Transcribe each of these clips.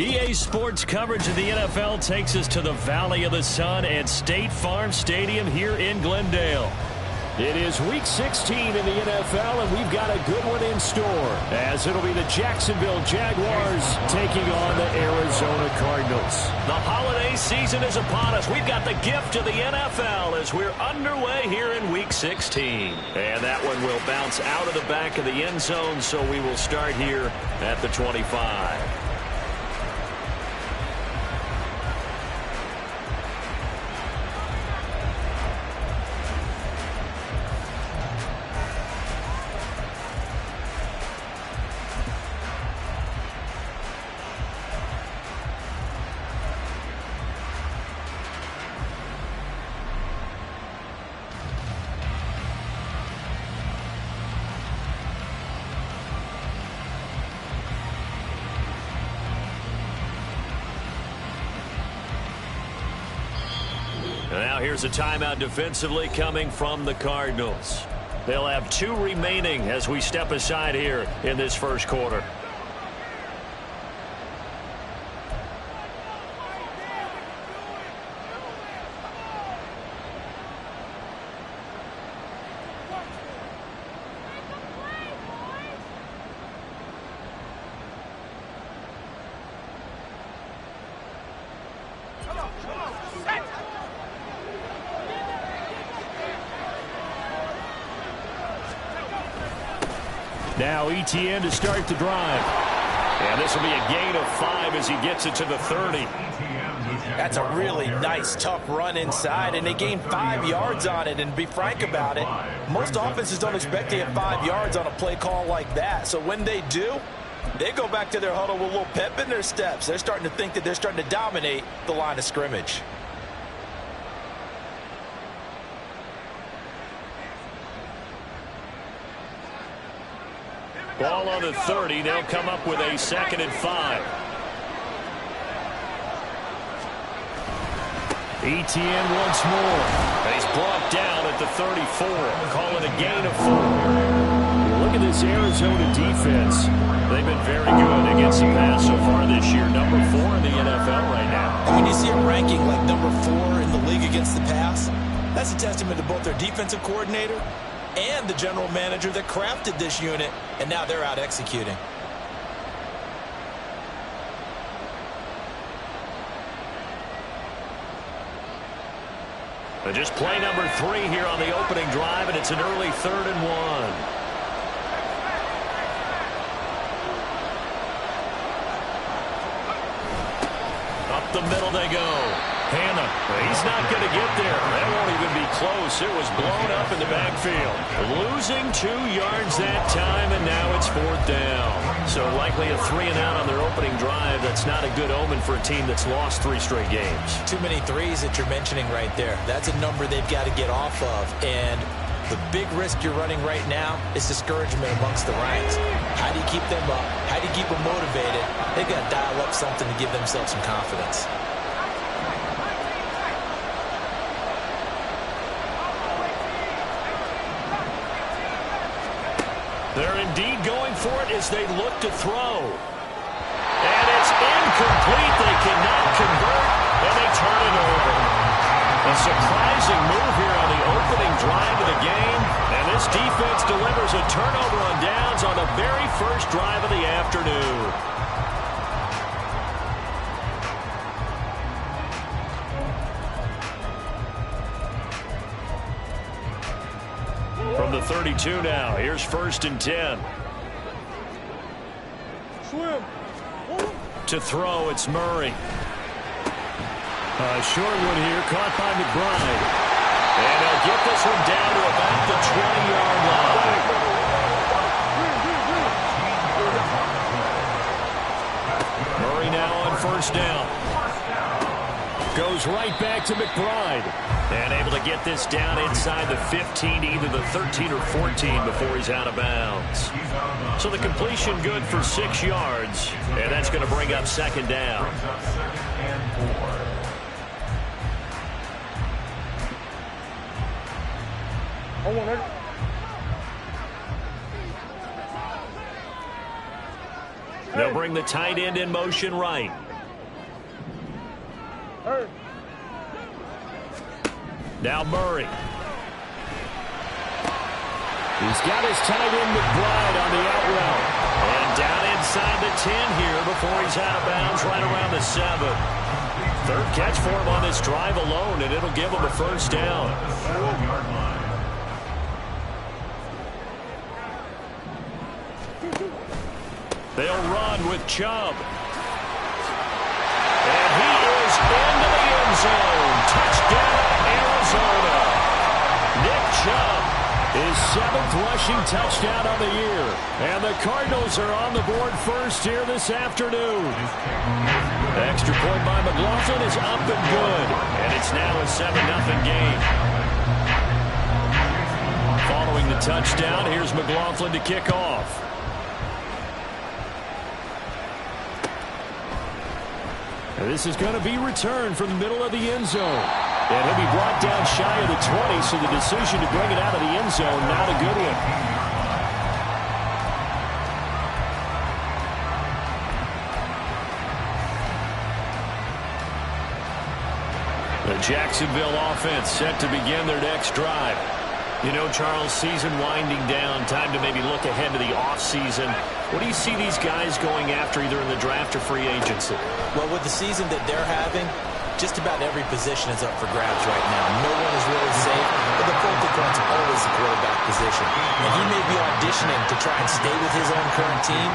EA Sports coverage of the NFL takes us to the Valley of the Sun at State Farm Stadium here in Glendale. It is Week 16 in the NFL, and we've got a good one in store, as it'll be the Jacksonville Jaguars taking on the Arizona Cardinals. The holiday season is upon us. We've got the gift of the NFL as we're underway here in Week 16. And that one will bounce out of the back of the end zone, so we will start here at the 25. Now here's a timeout defensively coming from the Cardinals. They'll have 2 remaining as we step aside here in this first quarter. Now Etienne to start the drive. And this will be a gain of 5 as he gets it to the 30. That's a really nice, tough run inside, and they gained 5 yards on it. And to be frank about it, most offenses don't expect to get 5 yards on a play call like that. So when they do, they go back to their huddle with a little pep in their steps. They're starting to think that they're starting to dominate the line of scrimmage. Ball on the 30. They'll come up with a 2nd and 5. Etienne once more. And he's brought down at the 34. Call it a gain of 4. Look at this Arizona defense. They've been very good against the pass so far this year. Number 4 in the NFL right now. And when you see a ranking like number 4 in the league against the pass, that's a testament to both their defensive coordinator and the general manager that crafted this unit, and now they're out executing. But just play number 3 here on the opening drive, and it's an early 3rd and 1. Up the middle they go. Hannah, he's not going to get there. That won't even be close. It was blown up in the backfield. Losing 2 yards that time, and now it's 4th down. So likely a 3 and out on their opening drive. That's not a good omen for a team that's lost 3 straight games. Too many threes that you're mentioning right there. That's a number they've got to get off of. And the big risk you're running right now is discouragement amongst the ranks. How do you keep them up? How do you keep them motivated? They've got to dial up something to give themselves some confidence. They're indeed going for it as they look to throw. And it's incomplete. They cannot convert, and they turn it over. A surprising move here on the opening drive of the game. And this defense delivers a turnover on downs on the very first drive of the afternoon. From the 32 now, here's 1st and 10. To throw, it's Murray. A short one here, caught by McBride. And they'll get this one down to about the 20-yard line. Murray now on 1st down. Goes right back to McBride. And able to get this down inside the 15, either the 13 or 14 before he's out of bounds. So the completion good for 6 yards, and that's going to bring up 2nd down. They'll bring the tight end in motion right. Now Murray. He's got his tight end McBride on the out route. And down inside the 10 here before he's out of bounds right around the 7. Third catch for him on this drive alone, and it'll give him a first down. They'll run with Chubb. And he is into the end zone. Touchdown, Arizona. Nick Chubb, his 7th rushing touchdown of the year. And the Cardinals are on the board first here this afternoon. The extra point by McLaughlin is up and good. And it's now a 7-0 game. Following the touchdown, here's McLaughlin to kick off. And this is going to be returned from the middle of the end zone. And he'll be brought down shy of the 20, so the decision to bring it out of the end zone, not a good one. The Jacksonville offense set to begin their next drive. You know, Charles, season winding down, time to maybe look ahead to the offseason. What do you see these guys going after either in the draft or free agency? Well, with the season that they're having, just about every position is up for grabs right now. No one is really safe, but the focal point's always the quarterback position. And he may be auditioning to try and stay with his own current team.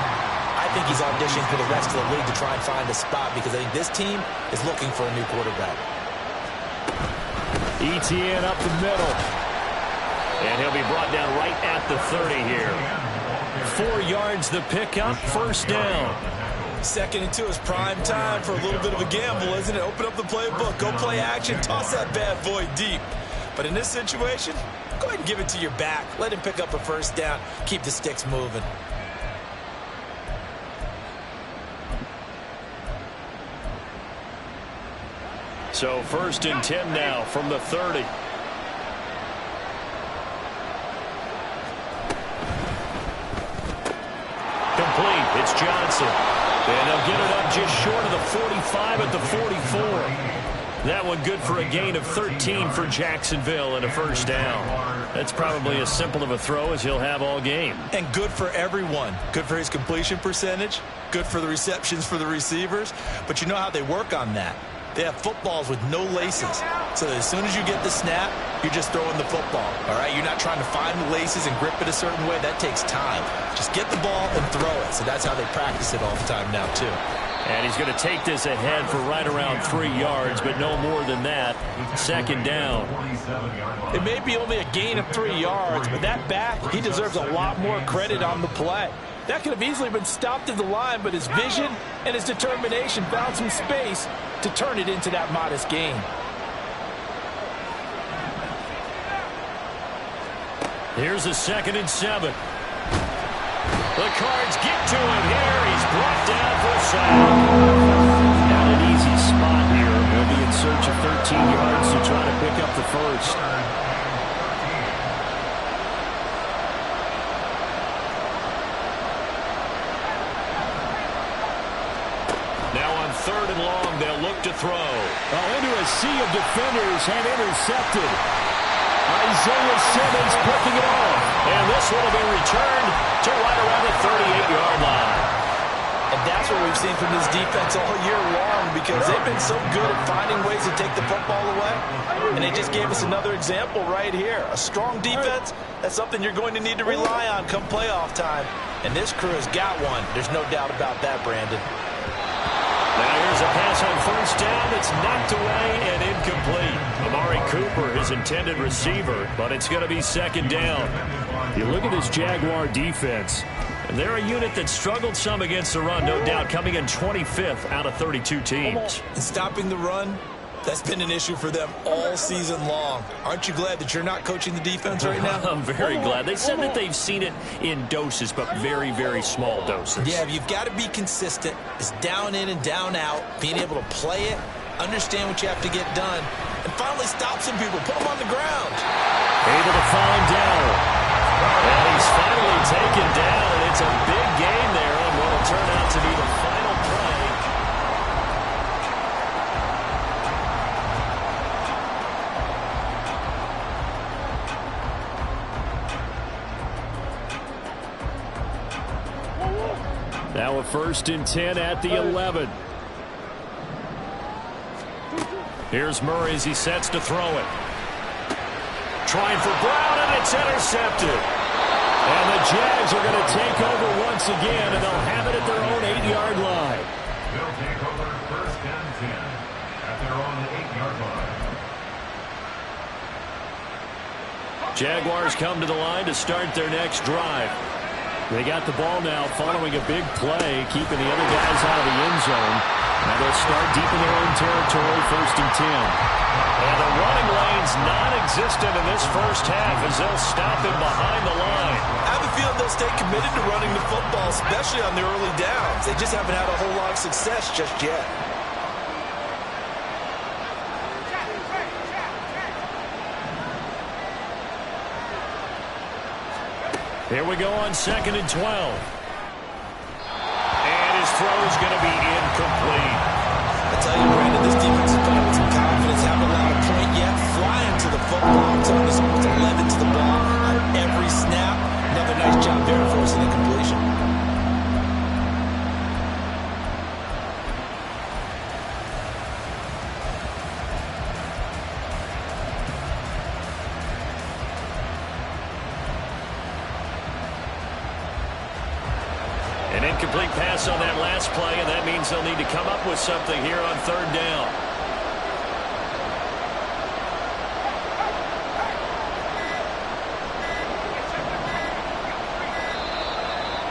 I think he's auditioning for the rest of the league to try and find a spot because I think this team is looking for a new quarterback. ETN up the middle. And he'll be brought down right at the 30 here. 4 yards the pickup, first down. 2nd and 2 is prime time for a little bit of a gamble, isn't it? Open up the playbook, go play action, toss that bad boy deep. But in this situation, go ahead and give it to your back. Let him pick up a first down, keep the sticks moving. So 1st and 10 now from the 30. Complete. It's Johnson. And they'll get it up just short of the 45 at the 44. That one good for a gain of 13 for Jacksonville and a first down. That's probably as simple of a throw as he'll have all game. And good for everyone. Good for his completion percentage. Good for the receptions for the receivers. But you know how they work on that. They have footballs with no laces. So that as soon as you get the snap, you're just throwing the football. All right? You're not trying to find the laces and grip it a certain way. That takes time. Just get the ball and throw it. So that's how they practice it all the time now, too. And he's going to take this ahead for right around 3 yards, but no more than that. 2nd down. It may be only a gain of 3 yards, but that back, he deserves a lot more credit on the play. That could have easily been stopped at the line, but his vision and his determination found some space to turn it into that modest gain. Here's a 2nd and 7. The Cards get to him here. He's brought down for a sack. Not an easy spot here. They'll be in search of 13 yards to try to pick up the first. Now on 3rd and long, they'll look to throw. Into a sea of defenders and intercepted. Isaiah Simmons picking it off. And this one will be returned to right around the 38-yard line. And that's what we've seen from this defense all year long because they've been so good at finding ways to take the football away. And they just gave us another example right here. A strong defense, that's something you're going to need to rely on come playoff time. And this crew has got one. There's no doubt about that, Brandon. Now here's a pass on first down that's knocked away and incomplete. Amari Cooper, his intended receiver, but it's going to be 2nd down. You look at this Jaguar defense, and they're a unit that struggled some against the run, no doubt, coming in 25th out of 32 teams. And stopping the run, that's been an issue for them all season long. Aren't you glad that you're not coaching the defense right now? I'm very glad. They said that they've seen it in doses, but very, very small doses. Yeah, you've got to be consistent. It's down in and down out, being able to play it, understand what you have to get done, and finally stop some people, put them on the ground. Able to find down. And he's finally taken down. It's a big gain there on what will turn out to be the final play. Now a 1st and 10 at the 11. Here's Murray as he sets to throw it. Trying for Brown, and it's intercepted. And the Jags are going to take over once again, and they'll have it at their own 8-yard line. They'll take over 1st and 10 at their own 8-yard line. Jaguars come to the line to start their next drive. They got the ball now following a big play, keeping the other guys out of the end zone. Now they'll start deep in their own territory, 1st and 10. And the running lane's non-existent in this first half as they'll stop him behind the line. I have a feeling they'll stay committed to running the football, especially on the early downs. They just haven't had a whole lot of success just yet. Here we go on 2nd and 12. And his throw is going to be incomplete. I tell you, Brandon, this defense is playing with some confidence. Haven't allowed a point yet. Flying to the football. I'm telling you, there's almost 11 to the ball on every snap. Another nice job there forcing the completion. An incomplete pass on that last play, and that means they'll need to come up with something here on 3rd down.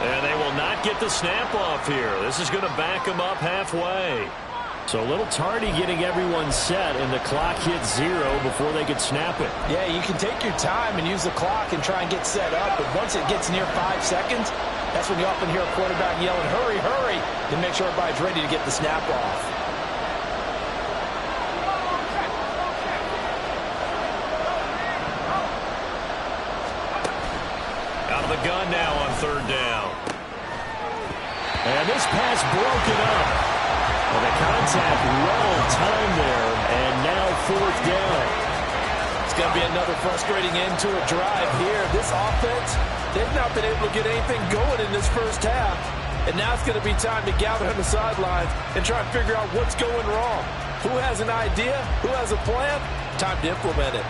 And they will not get the snap off here. This is going to back them up halfway. So a little tardy getting everyone set, and the clock hits 0 before they could snap it. Yeah, you can take your time and use the clock and try and get set up, but once it gets near 5 seconds, that's when you often hear a quarterback yelling, hurry, hurry, to make sure everybody's ready to get the snap off. Out of the gun now on 3rd down. And this pass broken up. Well, the contact well timed there, and now 4th down. It's going to be another frustrating end to a drive here. This offense, they've not been able to get anything going in this first half. And now it's going to be time to gather on the sidelines and try and figure out what's going wrong. Who has an idea? Who has a plan? Time to implement it.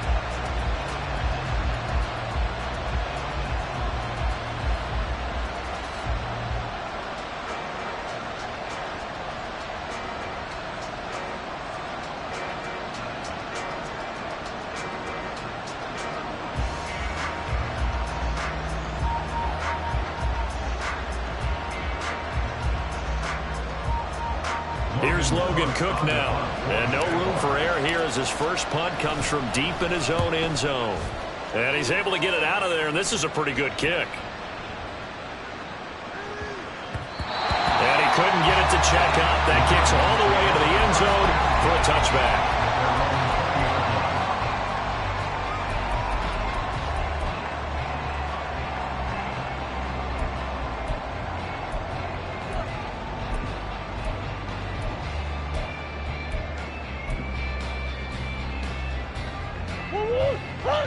Here's Logan Cook now. And no room for error here as his first punt comes from deep in his own end zone. And he's able to get it out of there, and this is a pretty good kick. And he couldn't get it to check out. That kicks all the way into the end zone for a touchback.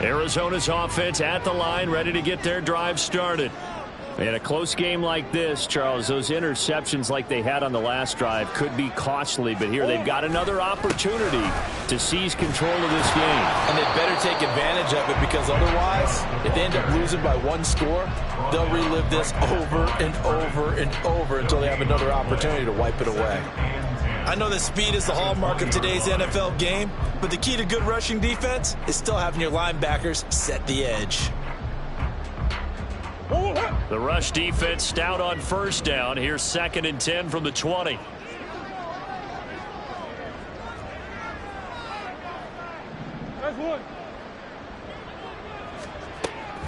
Arizona's offense at the line, ready to get their drive started. In a close game like this, Charles, those interceptions like they had on the last drive could be costly, but here they've got another opportunity to seize control of this game. And they better take advantage of it, because otherwise, if they end up losing by 1 score, they'll relive this over and over and over until they have another opportunity to wipe it away. I know that speed is the hallmark of today's NFL game, but the key to good rushing defense is still having your linebackers set the edge. The rush defense stout on 1st down. Here's 2nd and 10 from the 20.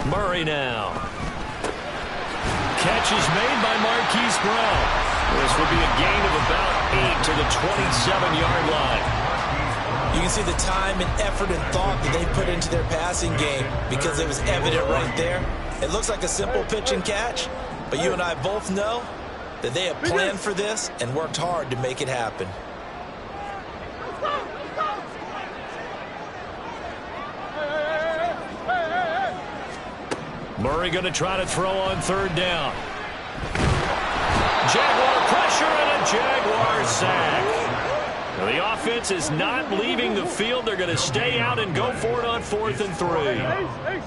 Murray now. Catch is made by Marquise Brown. This will be a gain of about 8 to the 27-yard line. You can see the time and effort and thought that they put into their passing game, because it was evident right there. It looks like a simple pitch and catch, but you and I both know that they have planned for this and worked hard to make it happen. Murray going to try to throw on 3rd down. Jaguar pressure and a Jaguar sack. Now, the offense is not leaving the field. They're going to stay out and go for it on 4th and 3.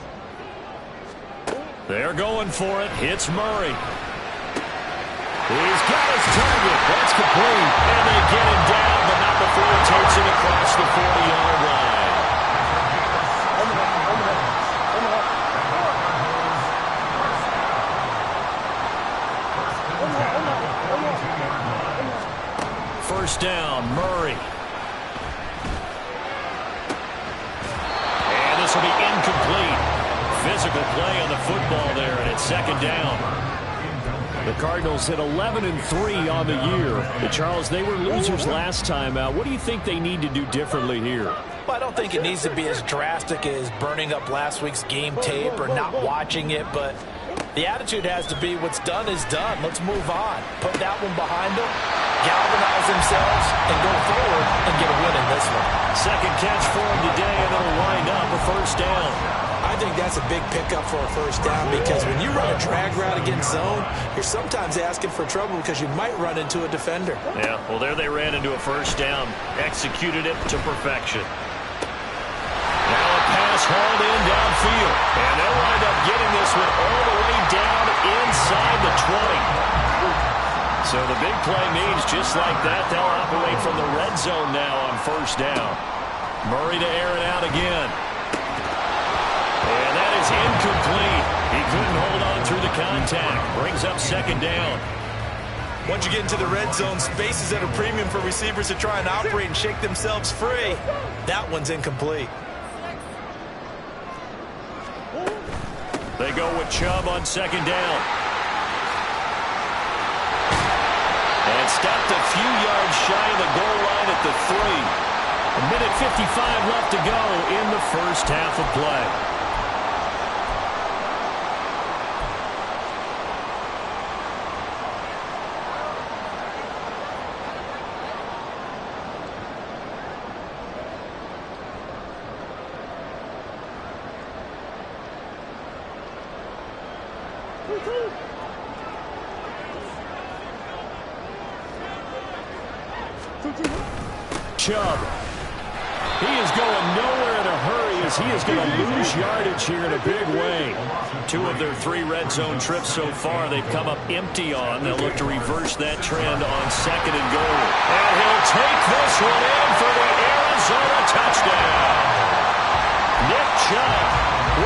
They're going for it. Hits Murray. He's got his target. That's complete. And they get him down, but not before he takes it across the 40-yard line. First down, Murray. And this will be incomplete. Physical play on the football there, and it's second down. The Cardinals hit 11-3 on the year. Charles, they were losers last time out. What do you think they need to do differently here? Well, I don't think it needs to be as drastic as burning up last week's game tape or not watching it, but the attitude has to be what's done is done. Let's move on. Put that one behind them, galvanize themselves, and go forward and get a win in this one. Second catch for him today, and it'll wind up a first down. I think that's a big pickup for a first down because when you run a drag route against zone, you're sometimes asking for trouble because you might run into a defender. Yeah, well, there they ran into a first down. Executed it to perfection. Now a pass hauled in downfield. And they'll wind up getting this one all the way down inside the 20. So the big play means just like that, they'll operate from the red zone now on first down. Murray to air it out again. And that is incomplete. He couldn't hold on through the contact. Brings up second down. Once you get into the red zone, space is at a premium for receivers to try and operate and shake themselves free. That one's incomplete. They go with Chubb on second down. And stopped a few yards shy of the goal line at the 3. A minute 55 left to go in the first half of play. Chubb. He is going nowhere in a hurry as he is going to lose yardage here in a big way. 2 of their 3 red zone trips so far they've come up empty on. They'll look to reverse that trend on second and goal. And he'll take this one in for the Arizona touchdown. Nick Chubb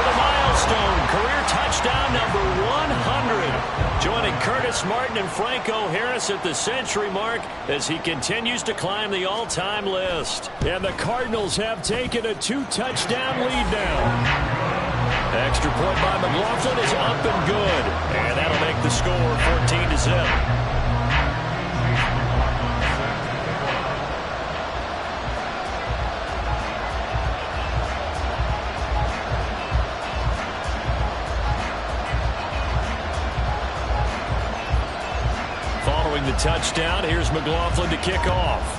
with a milestone career touchdown number 100. Joining Curtis Martin and Franco Harris at the century mark as he continues to climb the all-time list. And the Cardinals have taken a 2-touchdown lead now. Extra point by McLaughlin is up and good. And that'll make the score 14-0. The touchdown. Here's McLaughlin to kick off.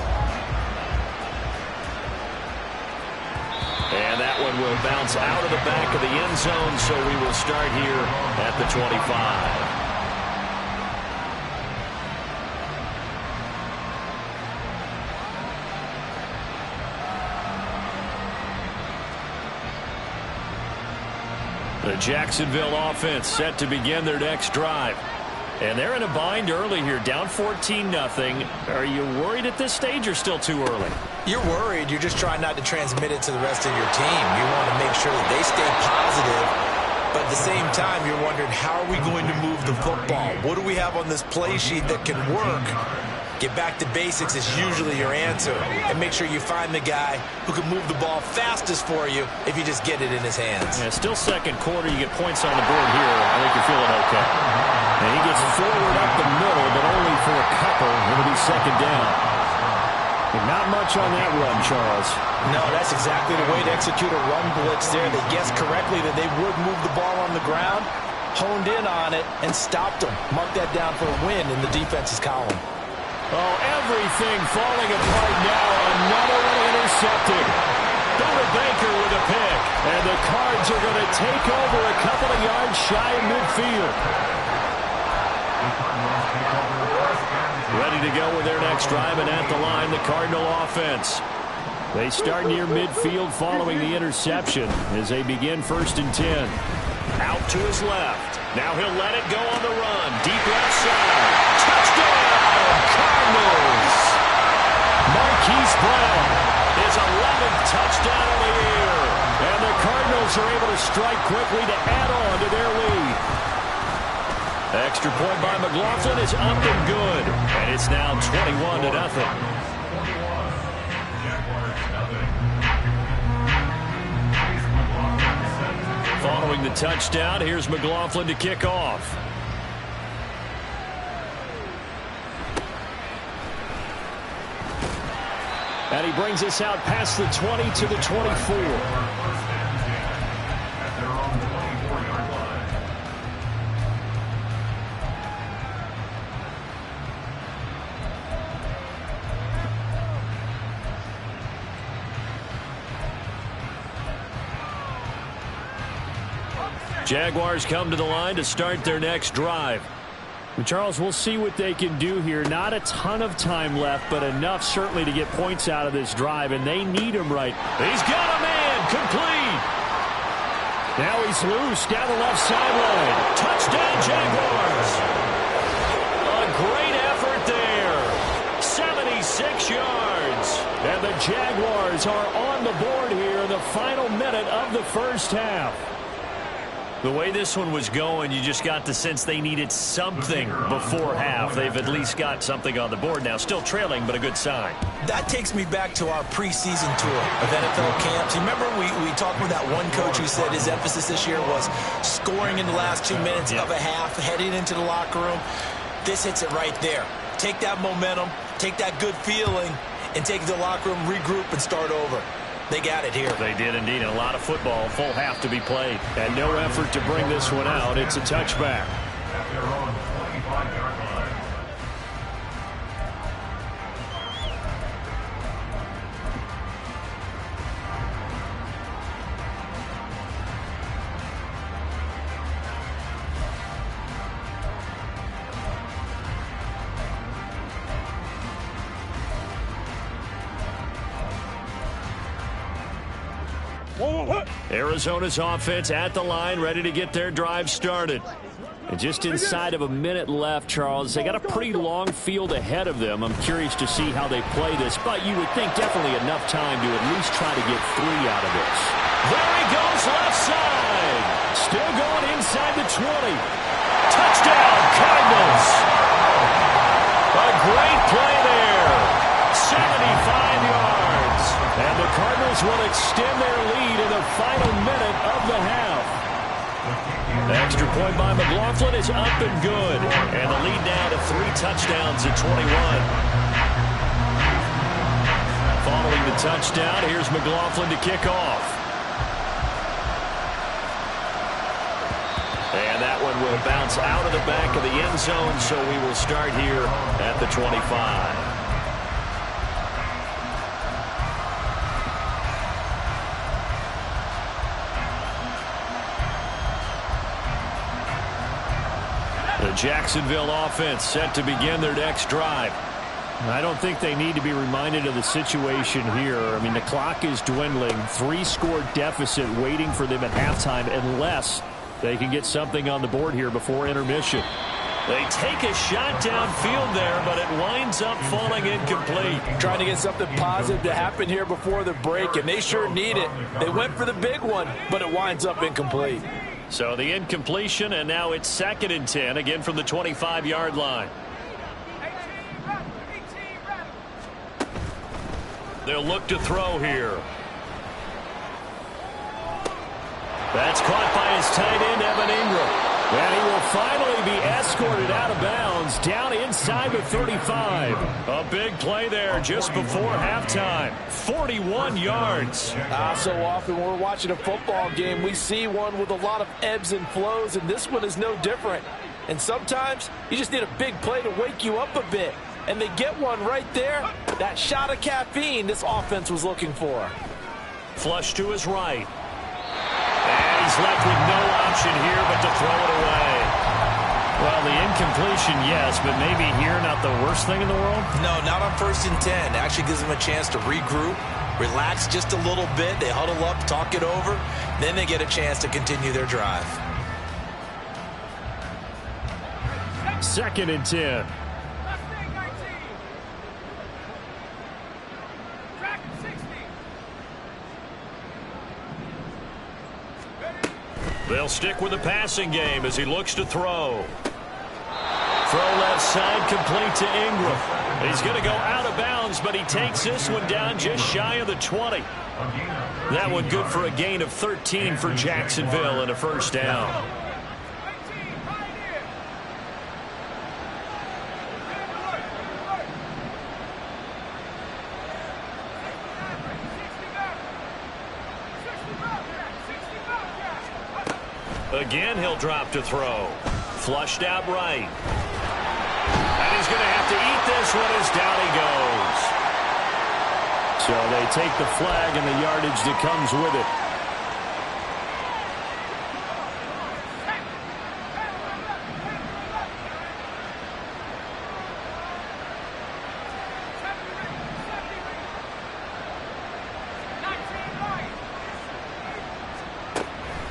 And that one will bounce out of the back of the end zone, so we will start here at the 25. The Jacksonville offense set to begin their next drive. And they're in a bind early here, down 14-0. Are you worried at this stage or still too early? You're worried. You're just trying not to transmit it to the rest of your team. You want to make sure that they stay positive. But at the same time, you're wondering, how are we going to move the football? What do we have on this play sheet that can work? Get back to basics is usually your answer. And make sure you find the guy who can move the ball fastest for you if you just get it in his hands. Yeah, still second quarter. You get points on the board here. I think you're feeling okay. And he gets forward up the middle, but only for a couple. It'll be second down. And not much on that run, Charles. No, that's exactly the way to execute a run blitz there. They guessed correctly that they would move the ball on the ground, honed in on it, and stopped them. Mark that down for a win in the defense's column. Oh, everything falling apart now. Another one intercepted. Buda Baker with a pick. And the Cards are going to take over a couple of yards shy of midfield. Ready to go with their next drive, and at the line, the Cardinal offense. They start near midfield following the interception as they begin 1st and 10. Out to his left. Now he'll let it go on the run. Deep left side. Touchdown, Cardinals! Marquise Brown, his 11th touchdown of the year. And the Cardinals are able to strike quickly to add on to their lead. Extra point by McLaughlin is up and good. And it's now 21-0. Following the touchdown, here's McLaughlin to kick off. And he brings us out past the 20 to the 24. Jaguars come to the line to start their next drive. And Charles, we'll see what they can do here. Not a ton of time left, but enough certainly to get points out of this drive, and they need him right. He's got a man, complete. Now he's loose down the left sideline. Touchdown, Jaguars. A great effort there. 76 yards. And the Jaguars are on the board here in the final minute of the first half. The way this one was going, you just got the sense they needed something before half. They've at least got something on the board now. Still trailing, but a good sign. That takes me back to our preseason tour of NFL camps. You remember we talked with that one coach who said his emphasis this year was scoring in the last 2 minutes of a half, heading into the locker room. This hits it right there. Take that momentum, take that good feeling, and take it to the locker room, regroup, and start over. They got it here. They did indeed. And a lot of football, full half to be played. And no effort to bring this one out. It's a touchback. At their own 25-yard line. Arizona's offense at the line, ready to get their drive started. And just inside of a minute left, Charles, they got a pretty long field ahead of them. I'm curious to see how they play this, but you would think definitely enough time to at least try to get 3 out of this. There he goes, left side. Still going inside the 20. Touchdown, Cardinals. A great play there. 75 yards. And the Cardinals will extend their lead in the final minute of the half. The extra point by McLaughlin is up and good. And the lead now to 3 touchdowns at 21. Following the touchdown, here's McLaughlin to kick off. And that one will bounce out of the back of the end zone, so we will start here at the 25. The Jacksonville offense set to begin their next drive. I don't think they need to be reminded of the situation here. I mean, the clock is dwindling. 3-score deficit waiting for them at halftime unless they can get something on the board here before intermission. They take a shot downfield there, but it winds up falling incomplete. Trying to get something positive to happen here before the break, and they sure need it. They went for the big one, but it winds up incomplete. So the incompletion, and now it's 2nd and 10, again from the 25-yard line. They'll look to throw here. That's caught by his tight end, Evan Ingram. And he will finally be escorted out of bounds down inside the 35. A big play there just before halftime. 41 yards. So often when we're watching a football game, we see one with a lot of ebbs and flows, and this one is no different. And sometimes you just need a big play to wake you up a bit. And they get one right there. That shot of caffeine this offense was looking for. Flush to his right. And he's left with no option here but to throw it away. Well, the incompletion, yes, but maybe here not the worst thing in the world? No, not on 1st and 10. Actually gives them a chance to regroup, relax just a little bit. They huddle up, talk it over. Then they get a chance to continue their drive. 2nd and 10. They'll stick with the passing game as he looks to throw. Throw left side, complete to Ingram. He's going to go out of bounds, but he takes this one down just shy of the 20. That one good for a gain of 13 for Jacksonville and a first down. Again, he'll drop to throw. Flushed out right. And he's going to have to eat this one as down he goes. So they take the flag and the yardage that comes with it.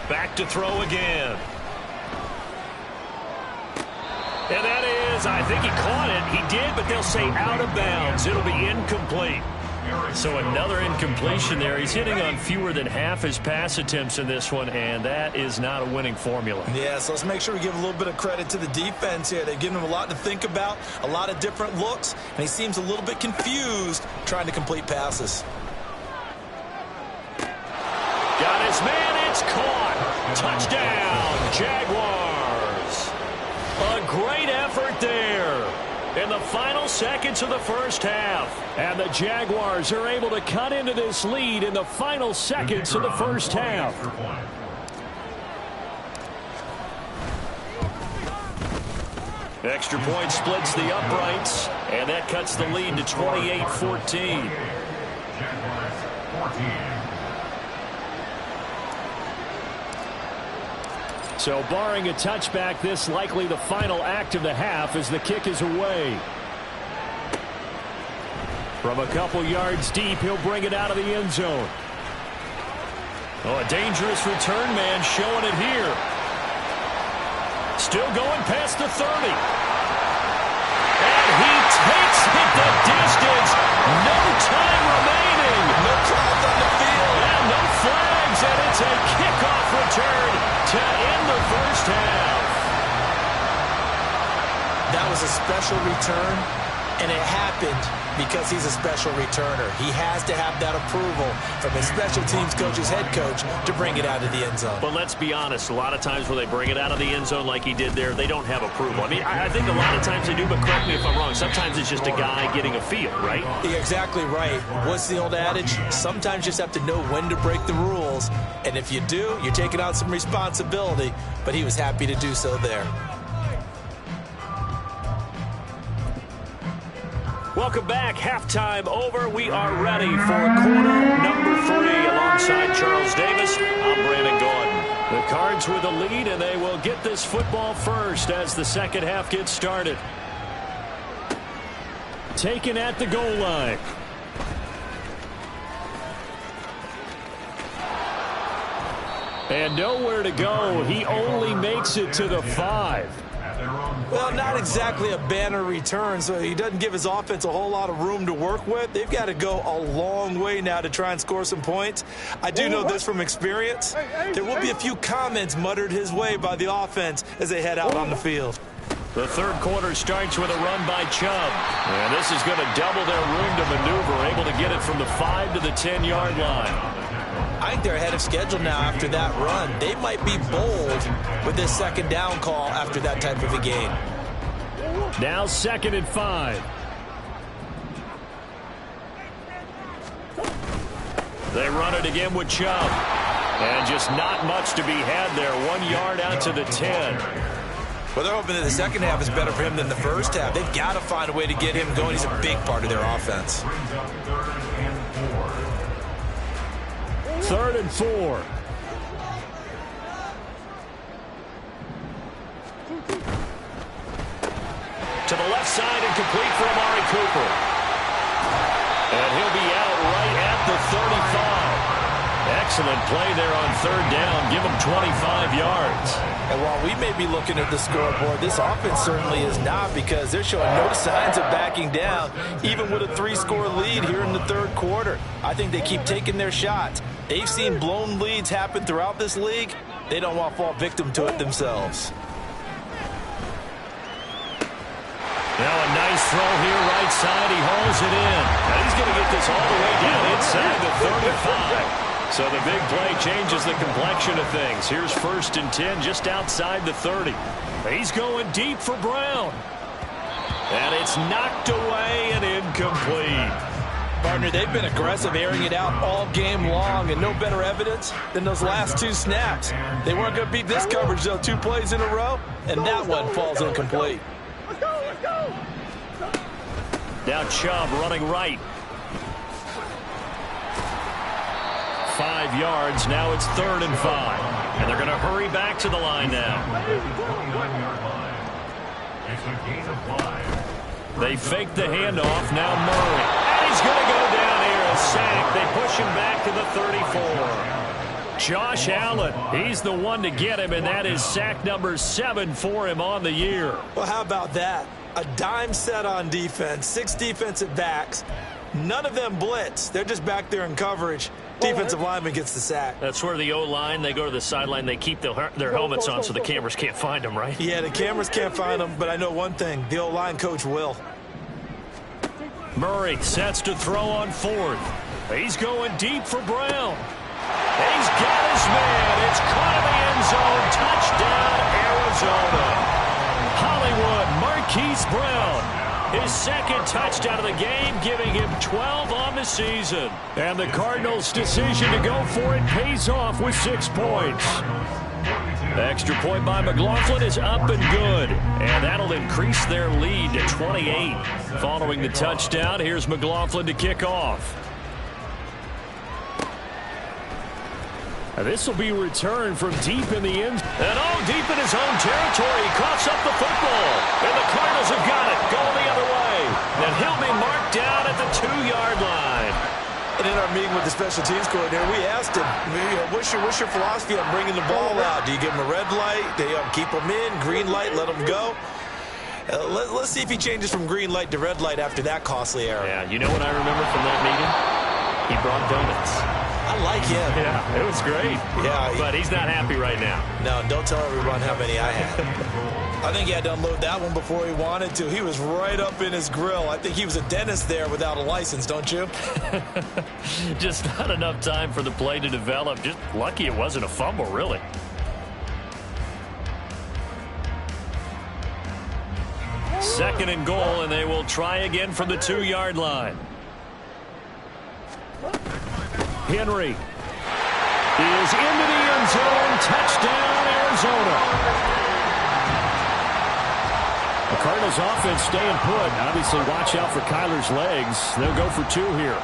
Back to throw again. And that is, I think he caught it. He did, but they'll say out of bounds. It'll be incomplete. So another incompletion there. He's hitting on fewer than half his pass attempts in this one, and that is not a winning formula. Yeah, so let's make sure we give a little bit of credit to the defense here. They've given him a lot to think about, a lot of different looks, and he seems a little bit confused trying to complete passes. Got his man, it's caught. Touchdown, Jaguars. A great effort there in the final seconds of the first half. And the Jaguars are able to cut into this lead in the final seconds of the first half. Extra point splits the uprights, and that cuts the lead to 28-14. Jaguars 14. So barring a touchback, this likely the final act of the half as the kick is away. From a couple yards deep, he'll bring it out of the end zone. Oh, a dangerous return man showing it here. Still going past the 30. And he takes it the distance. No time remaining. No flags on the field. And no flags, and it's a kickoff return to end the first half. That was a special return, and it happened because he's a special returner. He has to have that approval from his special teams coach's head coach to bring it out of the end zone. But let's be honest, a lot of times when they bring it out of the end zone like he did there, they don't have approval. I mean, I think a lot of times they do, but correct me if I'm wrong. Sometimes it's just a guy getting a feel, right? You're exactly right. What's the old adage? Sometimes you just have to know when to break the rules. And if you do, you're taking on some responsibility. But he was happy to do so there. Welcome back. Halftime over. We are ready for quarter number 3 alongside Charles Davis. I'm Brandon Gaudin. The Cards with the lead, and they will get this football first as the second half gets started. Taken at the goal line. And nowhere to go. He only makes it to the 5. Well, not exactly a banner return, so he doesn't give his offense a whole lot of room to work with. They've got to go a long way now to try and score some points. I do know this from experience. There will be a few comments muttered his way by the offense as they head out on the field. The third quarter starts with a run by Chubb. And this is going to double their room to maneuver, able to get it from the 5 to the 10-yard line. I think they're ahead of schedule now after that run. They might be bold with this second down call after that type of a gain. Now 2nd and 5. They run it again with Chubb. And just not much to be had there. 1 yard out to the 10. Well, they're hoping that the second half is better for him than the first half. They've got to find a way to get him going. He's a big part of their offense. 3rd and 4. To the left side and complete for Amari Cooper. And he'll be out right at the 35. Excellent play there on third down. Give him 25 yards. And while we may be looking at the scoreboard, this offense certainly is not, because they're showing no signs of backing down, even with a 3-score lead here in the third quarter. I think they keep taking their shots. They've seen blown leads happen throughout this league. They don't want to fall victim to it themselves. Now a nice throw here, right side. He hauls it in. And he's going to get this all the way down inside the 35. So the big play changes the complexion of things. Here's 1st and 10 just outside the 30. He's going deep for Brown. And it's knocked away and incomplete. Partner, they've been aggressive, airing it out all game long, and no better evidence than those last 2 snaps. They weren't going to beat this coverage, though. 2 plays in a row, and that one falls incomplete. Now Chubb running right. 5 yards. Now it's 3rd and 5. And they're going to hurry back to the line now. They fake the handoff. Now Murray. And he's going to go down here. A sack. They push him back to the 34. Josh Allen. He's the one to get him, and that is sack number 7 for him on the year. Well, how about that? A dime set on defense. 6 defensive backs. None of them blitz. They're just back there in coverage. Defensive lineman gets the sack. That's where the O-line, they go to the sideline, they keep their helmets on so the cameras can't find them, right? Yeah, the cameras can't find them, but I know one thing. The O-line coach will. Murray sets to throw on 4th. He's going deep for Brown. He's got his man. It's caught in the end zone. Touchdown, Arizona. Hollywood, Marquise Brown. His 2nd touchdown of the game, giving him 12 on the season. And the Cardinals' decision to go for it pays off with 6 points. The extra point by McLaughlin is up and good. And that'll increase their lead to 28. Following the touchdown, here's McLaughlin to kick off. This will be returned from deep in the end. And deep in his own territory. He coughs up the football. And the Cardinals have got it. Going the other way. And he'll be marked down at the 2-yard line. And in our meeting with the special teams coordinator, we asked him, what's your philosophy on bringing the ball out? Do you give him a red light? Do you keep him in? Green light, let him go? Let's see if he changes from green light to red light after that costly error. Yeah, you know what I remember from that meeting? He brought donuts. I like him. Yeah, it was great. Yeah, but he's not happy right now. No, don't tell everyone how many I had. I think he had to unload that one before he wanted to. He was right up in his grill. I think he was a dentist there without a license, don't you? Just not enough time for the play to develop. Just lucky it wasn't a fumble, really. Second and goal, and they will try again from the 2-yard line. Henry is into the end zone. Touchdown, Arizona. The Cardinals offense staying put. Obviously, watch out for Kyler's legs. They'll go for 2 here.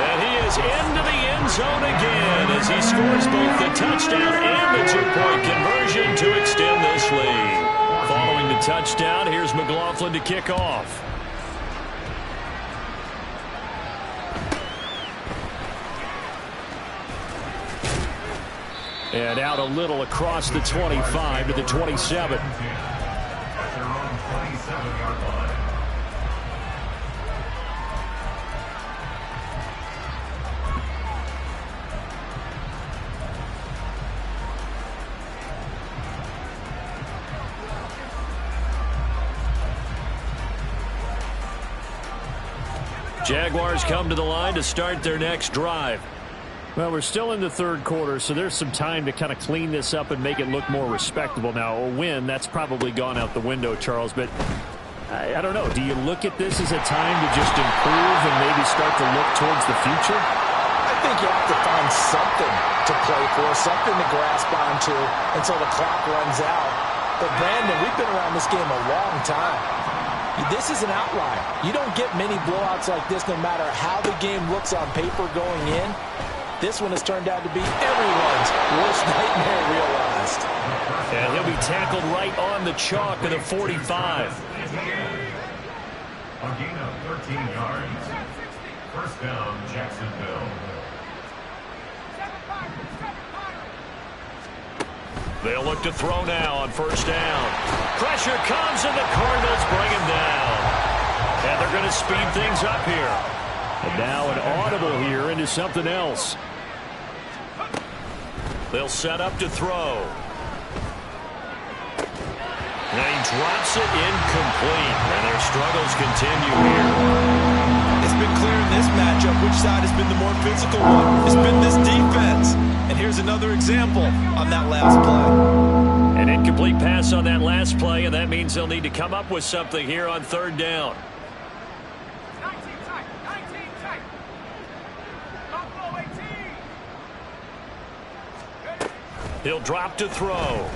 And he is into the end zone again as he scores both the touchdown and the 2-point conversion to extend this lead. Following the touchdown, here's McLaughlin to kick off. And out a little across the 25 to the 27. Jaguars come to the line to start their next drive. Well, we're still in the third quarter, so there's some time to kind of clean this up and make it look more respectable. Now, a win, that's probably gone out the window, Charles, but I don't know. Do you look at this as a time to just improve and maybe start to look towards the future? I think you have to find something to play for, something to grasp onto until the clock runs out. But, Brandon, we've been around this game a long time. This is an outlier. You don't get many blowouts like this no matter how the game looks on paper going in. This one has turned out to be everyone's worst nightmare realized. And he'll be tackled right on the chalk of the 45. A gain of 13 yards. First down, Jacksonville. They'll look to throw now on first down. Pressure comes, and the Cardinals bring him down. And they're going to speed things up here. And now an audible here into something else. They'll set up to throw. And he drops it incomplete. And their struggles continue here. It's been clear in this matchup which side has been the more physical one. It's been this defense. And here's another example on that last play. An incomplete pass on that last play, and that means they'll need to come up with something here on third down. 19 tight. Buffalo 18. He'll drop to throw.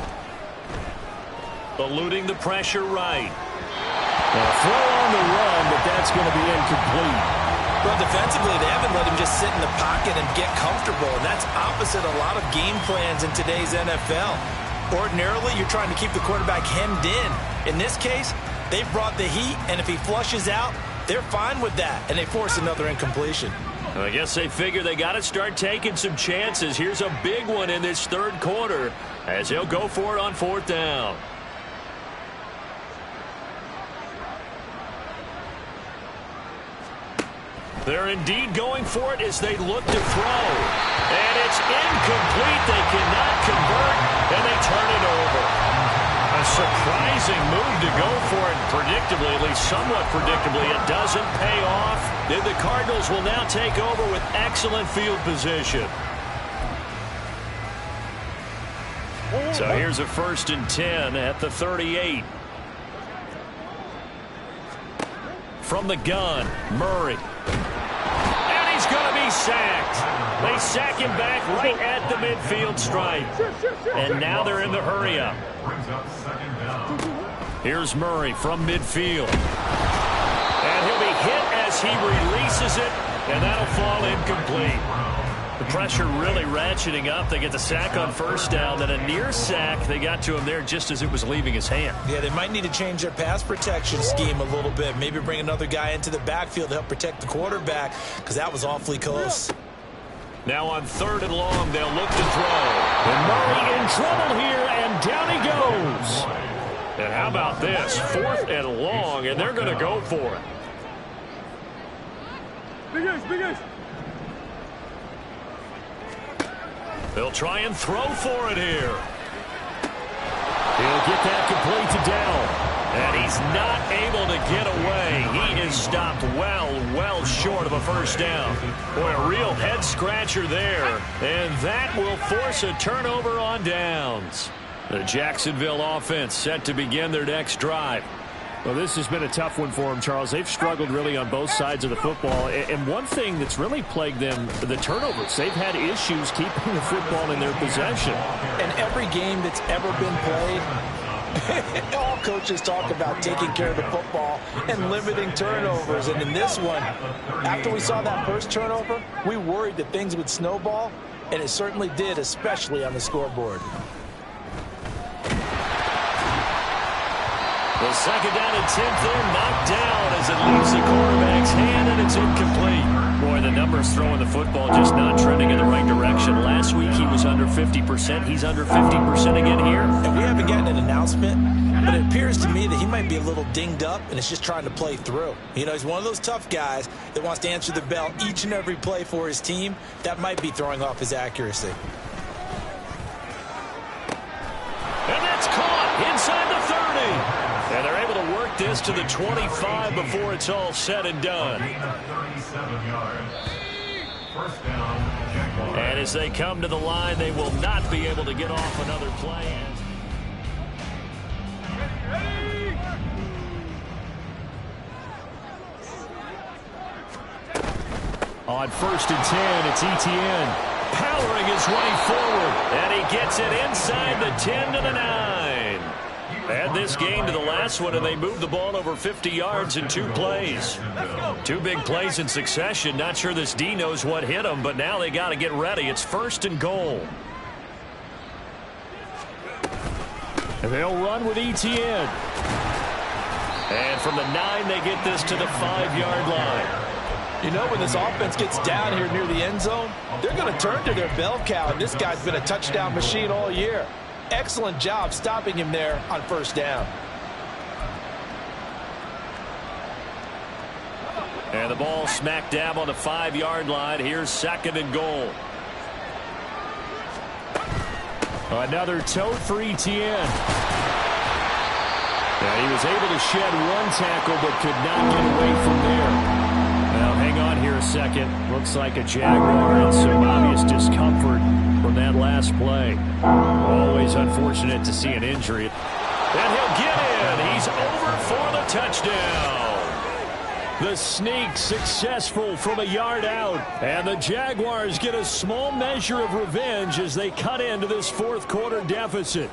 Eluding the pressure right. A throw on the run, but that's going to be incomplete. Well, defensively, they haven't let him just sit in the pocket and get comfortable, and that's opposite a lot of game plans in today's NFL. Ordinarily, you're trying to keep the quarterback hemmed in. In this case, they've brought the heat, and if he flushes out, they're fine with that, and they force another incompletion. I guess they figure they got to start taking some chances. Here's a big one in this third quarter as he'll go for it on fourth down. They're indeed going for it as they look to throw. And it's incomplete. They cannot convert, and they turn it over. A surprising move to go for it. Predictably, at least somewhat predictably, it doesn't pay off. Then the Cardinals will now take over with excellent field position. So here's a 1st and 10 at the 38. From the gun, Murray. And he's going to be sacked. They sack him back right at the midfield stripe. And now they're in the hurry-up. Brings up second down. Here's Murray from midfield. And he'll be hit as he releases it, and that'll fall incomplete. The pressure really ratcheting up. They get the sack on first down, then a near sack. They got to him there just as it was leaving his hand. Yeah, they might need to change their pass protection scheme a little bit. Maybe bring another guy into the backfield to help protect the quarterback, because that was awfully close. Now on 3rd and long, they'll look to throw. And Murray in trouble here, and down he goes. And how about this? 4th and long, and they're going to go for it. Big ace. They'll try and throw for it here. He'll get that complete to Dell. And he's not able to get away. He is stopped well short of a first down. Boy, a real head-scratcher there. And that will force a turnover on downs. The Jacksonville offense set to begin their next drive. Well, this has been a tough one for them, Charles. They've struggled really on both sides of the football. And one thing that's really plagued them, the turnovers. They've had issues keeping the football in their possession. In every game that's ever been played, all coaches talk about taking care of the football and limiting turnovers. And in this one, after we saw that first turnover, we worried that things would snowball, and it certainly did, especially on the scoreboard. The 2nd down and 10th there, knocked down as it leaves the quarterback's hand, and it's incomplete. Boy, the numbers throwing the football just not trending in the right direction. Last week he was under 50%. He's under 50% again here. And we haven't gotten an announcement, but it appears to me that he might be a little dinged up and is just trying to play through. You know, he's one of those tough guys that wants to answer the bell each and every play for his team. That might be throwing off his accuracy. And that's caught inside the 30. And they're able to work this to the 25 before it's all said and done. Gain of 37 yards. First down, Jaguars. And as they come to the line, they will not be able to get off another play. On 1st and 10, it's Etienne powering his way forward. And he gets it inside the 10 to the 9. Add this game to the last one, and they moved the ball over 50 yards in 2 plays. 2 big plays in succession. Not sure this D knows what hit him, but now they got to get ready. It's 1st and goal. And they'll run with Etienne. And from the 9, they get this to the 5-yard line. You know, when this offense gets down here near the end zone, they're going to turn to their bell cow, and this guy's been a touchdown machine all year. Excellent job stopping him there on first down. And the ball smack dab on the 5-yard line. Here's 2nd and goal. Another tote for Etienne. And he was able to shed one tackle but could not get away from there. Now, hang on here a second. Looks like a Jaguar and some obvious discomfort from that last play. Always unfortunate to see an injury. And he'll get in. He's over for the touchdown. The sneak successful from a yard out. And the Jaguars get a small measure of revenge as they cut into this 4th quarter deficit.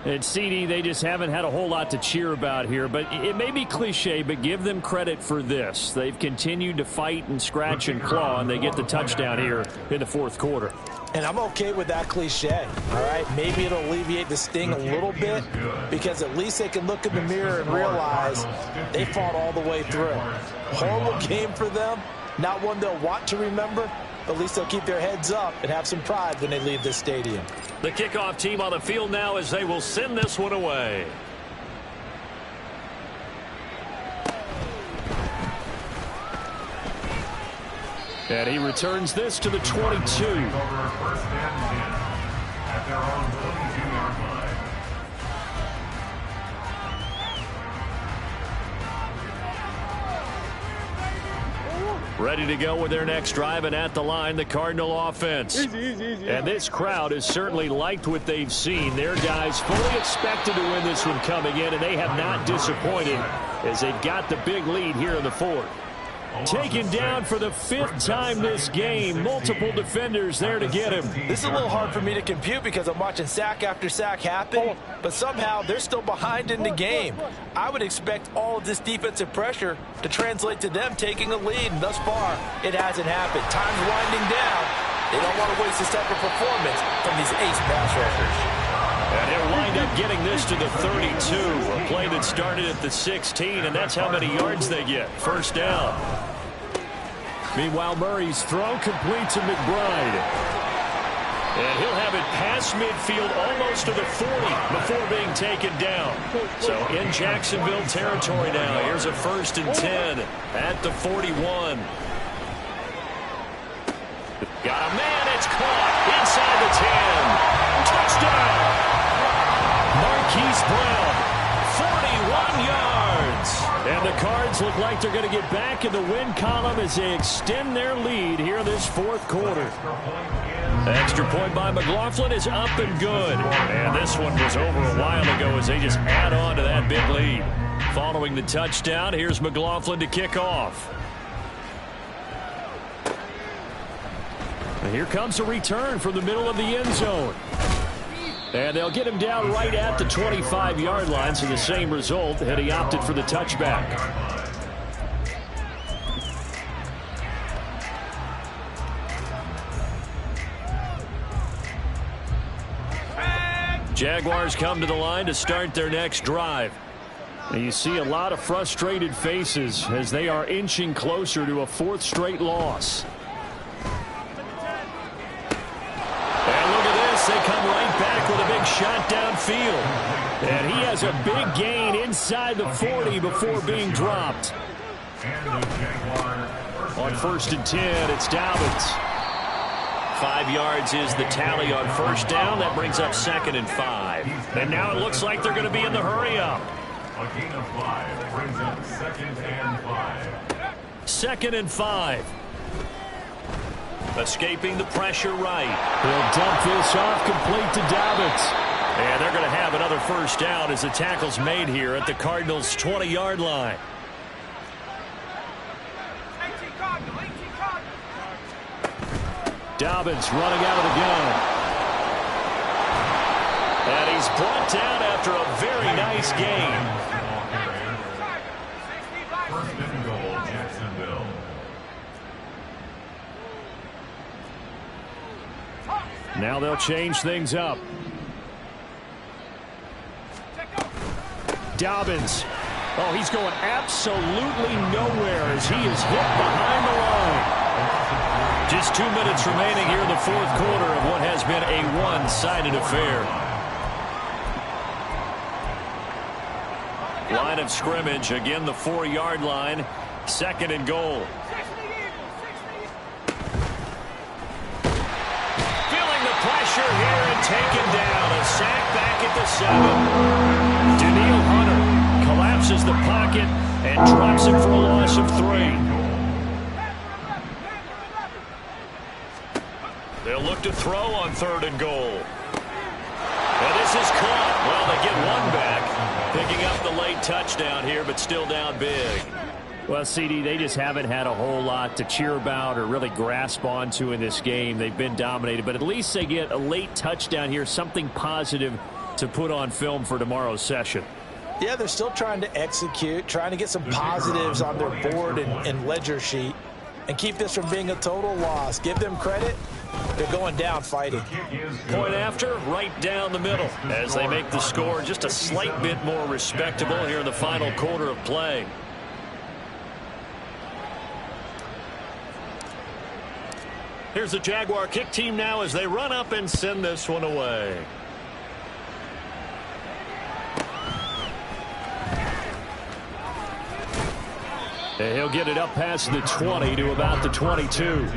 And CD, they just haven't had a whole lot to cheer about here. But it may be cliche, but give them credit for this. They've continued to fight and scratch and claw, and they get the touchdown here in the 4th quarter. And I'm okay with that cliche, all right? Maybe it'll alleviate the sting a little bit because at least they can look in the mirror and realize they fought all the way through. Horrible game for them, not one they'll want to remember, but at least they'll keep their heads up and have some pride when they leave this stadium. The kickoff team on the field now as they will send this one away. And he returns this to the 22. First and 10 at their own 22-yard line. Ready to go with their next drive, and at the line, the Cardinal offense. Easy. And this crowd has certainly liked what they've seen. Their guys fully expected to win this one coming in, and they have not disappointed as they've got the big lead here in the 4th. Taken down for the 5th time this game. Multiple defenders there to get him. This is a little hard for me to compute because I'm watching sack after sack happen, but somehow they're still behind in the game. I would expect all of this defensive pressure to translate to them taking a lead, and thus far, it hasn't happened. Time's winding down. They don't want to waste this type of performance from these ace pass rushers. And he'll wind up getting this to the 32. A play that started at the 16, and that's how many yards they get. First down. Meanwhile, Murray's throw complete to McBride. And he'll have it past midfield almost to the 40 before being taken down. So in Jacksonville territory now. Here's a 1st and 10 at the 41. Got a man. It's caught inside the 10. Touchdown. Marquise Brown, 41 yards. And the Cards look like they're going to get back in the win column as they extend their lead here this 4th quarter. Extra point by McLaughlin is up and good. And this one was over a while ago as they just add on to that big lead. Following the touchdown, here's McLaughlin to kick off. And here comes a return from the middle of the end zone. And they'll get him down right at the 25-yard line, so the same result had he opted for the touchback. Jaguars come to the line to start their next drive. And you see a lot of frustrated faces as they are inching closer to a 4th straight loss. They come right back with a big shot downfield. And he has a big gain inside the 40 before being dropped. On 1st and 10, it's Dobbins. 5 yards is the tally on first down. That brings up 2nd and 5. And now it looks like they're going to be in the hurry-up. A gain of 5 brings up 2nd and 5. 2nd and 5. Escaping the pressure right. He'll dump this off complete to Dobbins. And they're going to have another first down as the tackle's made here at the Cardinals' 20-yard line. 18 Cardinal. Dobbins running out of the gun. And he's brought down after a very nice game. First and goal, Jacksonville. Now they'll change things up. Dobbins. Oh, he's going absolutely nowhere as he is hit behind the line. Just 2 minutes remaining here in the fourth quarter of what has been a one-sided affair. Line of scrimmage, again the 4-yard line, 2nd and goal. Feeling the pressure here and taken down. A sack back at the 7. Danielle Hunter collapses the pocket and drops it for a loss of 3. They'll look to throw on 3rd and goal. And this is caught. Well, they get one back. Picking up the late touchdown here, but still down big. Well, CD, they just haven't had a whole lot to cheer about or really grasp onto in this game. They've been dominated, but at least they get a late touchdown here, something positive to put on film for tomorrow's session. Yeah, they're still trying to execute, trying to get some positives on their board and ledger sheet and keep this from being a total loss. Give them credit. They're going down fighting. Point after, right down the middle as they make the score just a slight bit more respectable here in the final quarter of play. Here's the Jaguar kick team now as they run up and send this one away. And he'll get it up past the 20 to about the 22.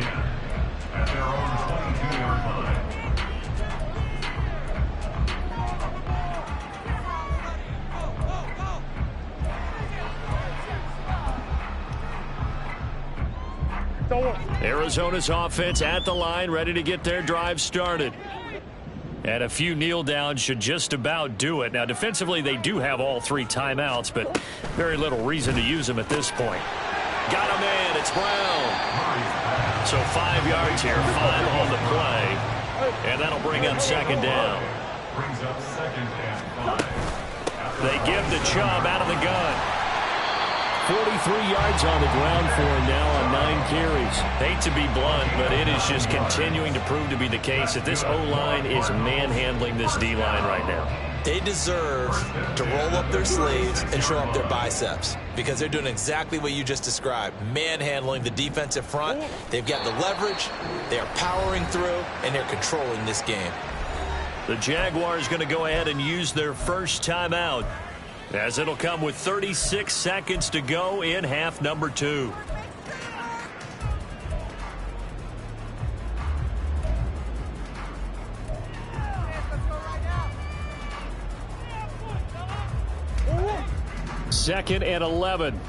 At their own 22-yard line. Arizona's offense at the line, ready to get their drive started. And a few kneel downs should just about do it. Now, defensively, they do have all 3 timeouts, but very little reason to use them at this point. Got a man. It's Brown. So 5 yards here, 5 on the play. And that'll bring up 2nd down. Brings up 2nd and 5. They give the Chubb out of the gun. 43 yards on the ground for him now on 9 carries. Hate to be blunt, but it is just continuing to prove to be the case that this O-line is manhandling this D-line right now. They deserve to roll up their sleeves and show up their biceps because they're doing exactly what you just described, manhandling the defensive front. They've got the leverage, they're powering through, and they're controlling this game. The Jaguars going to go ahead and use their first timeout, as it'll come with 36 seconds to go in half number 2. Second and 11.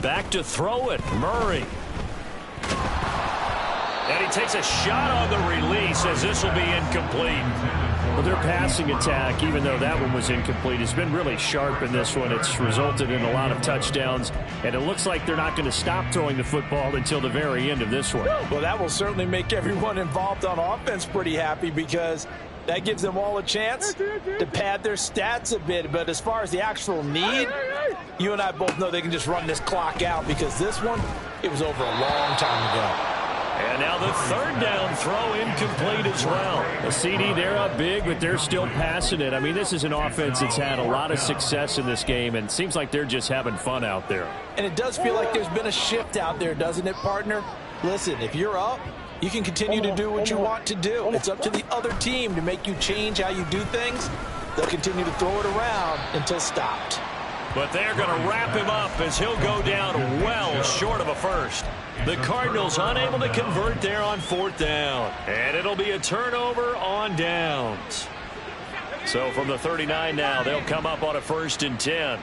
Back to throw it. Murray. And he takes a shot on the release as this will be incomplete. Well, their passing attack, even though that one was incomplete, has been really sharp in this one. It's resulted in a lot of touchdowns, and it looks like they're not going to stop throwing the football until the very end of this one. Well, that will certainly make everyone involved on offense pretty happy because that gives them all a chance to pad their stats a bit. But as far as the actual need, you and I both know they can just run this clock out because this one, it was over a long time ago. And now the 3rd down throw incomplete as well. A CD, they're up big, but they're still passing it. I mean, this is an offense that's had a lot of success in this game, and it seems like they're just having fun out there. And it does feel like there's been a shift out there, doesn't it, partner? Listen, if you're up, you can continue to do what you want to do. It's up to the other team to make you change how you do things. They'll continue to throw it around until stopped. But they're going to wrap him up as he'll go down well short of a first. The Cardinals unable to convert there on 4th down. And it'll be a turnover on downs. So from the 39 now, they'll come up on a 1st and 10.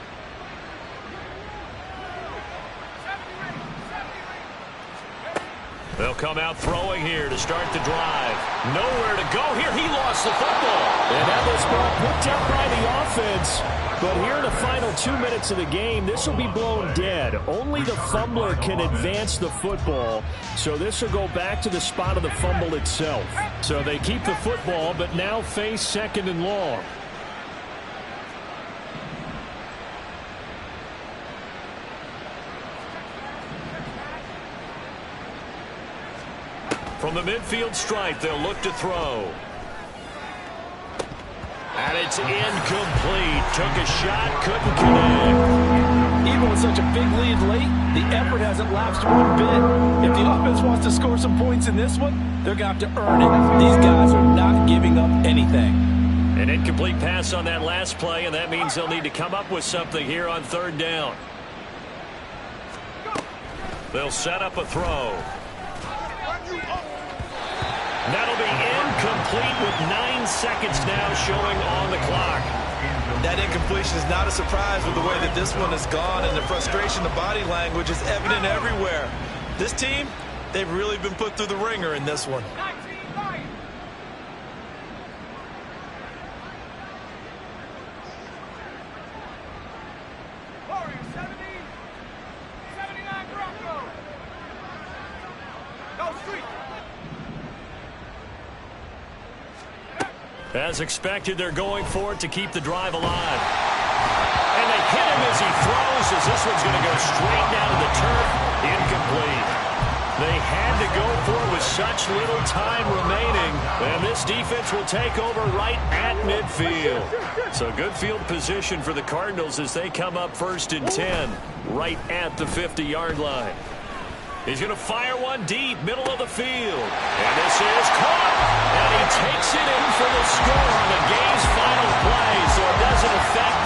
They'll come out throwing here to start the drive. Nowhere to go here. He lost the football. And that was ball picked up by the offense. But here in the final 2 minutes of the game, this will be blown dead. Only the fumbler can advance the football. So this will go back to the spot of the fumble itself. So they keep the football, but now face 2nd and long. From the midfield stripe, they'll look to throw. And it's incomplete. Took a shot, couldn't connect. Even with such a big lead late, the effort hasn't lapsed one bit. If the offense wants to score some points in this one, they're going to have to earn it. These guys are not giving up anything. An incomplete pass on that last play, and that means they'll need to come up with something here on third down. They'll set up a throw. That'll be incomplete with 9 seconds now showing on the clock. That incompletion is not a surprise with the way that this one has gone, and the frustration, the body language is evident everywhere. This team, they've really been put through the ringer in this one. 19-9. Warriors 70, 79 Broncos. Go street. As expected, they're going for it to keep the drive alive. And they hit him as he throws, as this one's going to go straight down to the turf. Incomplete. They had to go for it with such little time remaining. And this defense will take over right at midfield. So good field position for the Cardinals as they come up 1st and 10, right at the 50-yard line. He's going to fire one deep, middle of the field. And this is caught. And he takes it in for the score on the game's final play. So it doesn't affect